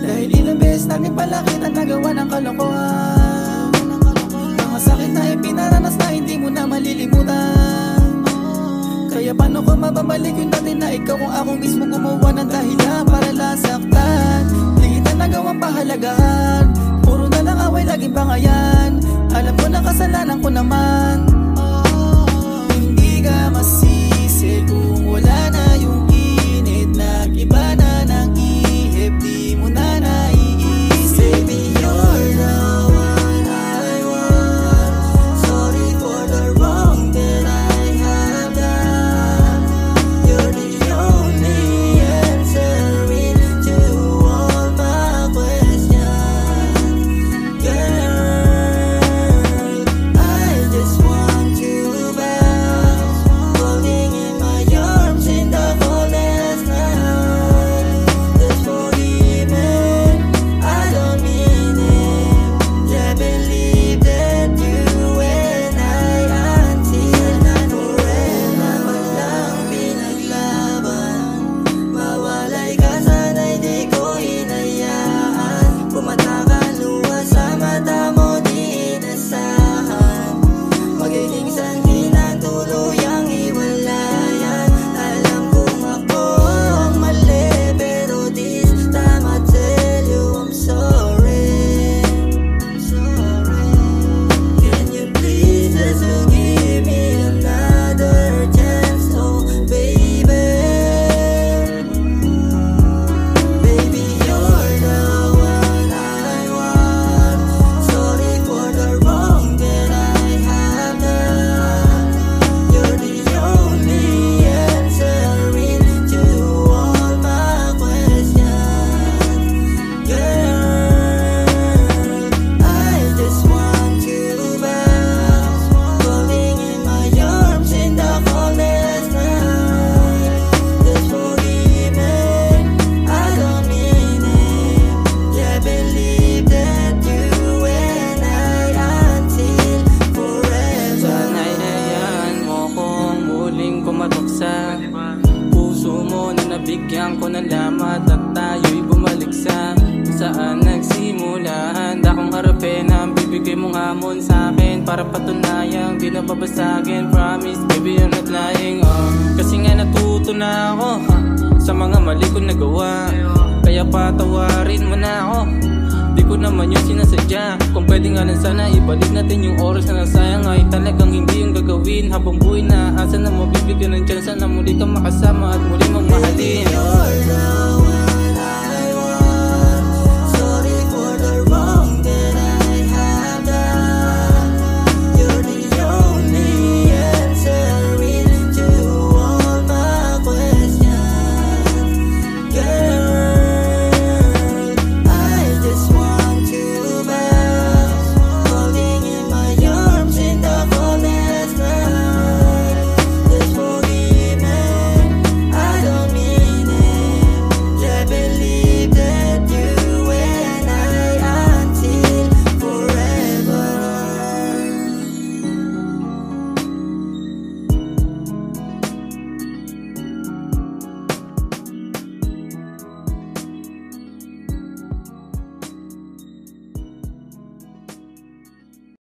Dahil ilang beses namin pala kita nagawa ng kalokohan. Mga sakit na ipinaranas na hindi mo na malilimutan. Kaya paano ko mababalik yun natin na ikaw kung ako mismo gumawa ng dahilan para lasaktan. Di kita nagawang pahalagahan, puro na lang away laging bangayan. Alam ko na kasalanan ko naman. Hindi ka masisi kung wala na yung init. Nag-iba na ng ihip, di mo na naiisip. Baby, you're the one I want. Sorry for the wrong that I have done. You're the only answer to all my questions. Girl, I just want you back, holding in my arms in the coldest night. Just forgive me, I don't mean it. Yeah, believe that you and I until forever man lang pinaglaban. Mawalay ka sana'y di ko hinayaan. Pumataka luha sa mata mo, di inasahan. Magiging sanhi ng tuluyang hiwalayan. Alam kong ako ang mali, pero this time I tell you I'm sorry. Can you please just give me another chance? Oh baby, baby, you're the one I want. Sorry for the wrong that I have done. You're the only answer to all my questions. Girl, I just want you back, holding in my arms in the coldest night. Just forgive me, I don't mean it. Yeah, believe that you and I until forever. Sana'y hayaan mo kong muling kumatuksa. Puso mo na nabigyan ko ng lamat at tayo'y bumalik sa kung saan nagsimula. Handa kong harapin ang bibigay mong hamon sa'kin para patunayang di na babasagin. Promise, baby, I'm not lying. Kasi nga natuto na ako sa mga mali ko nagawa. Kaya patawarin mo na ako, di ko naman yung sinasadya. Kung pwede nga lang sana ibalik natin yung oras na nasayang. Ay talagang hindi yung gagawin habang buhay na asa na mabibigyan ng chance na muli kang makasama at muli mong mahalin.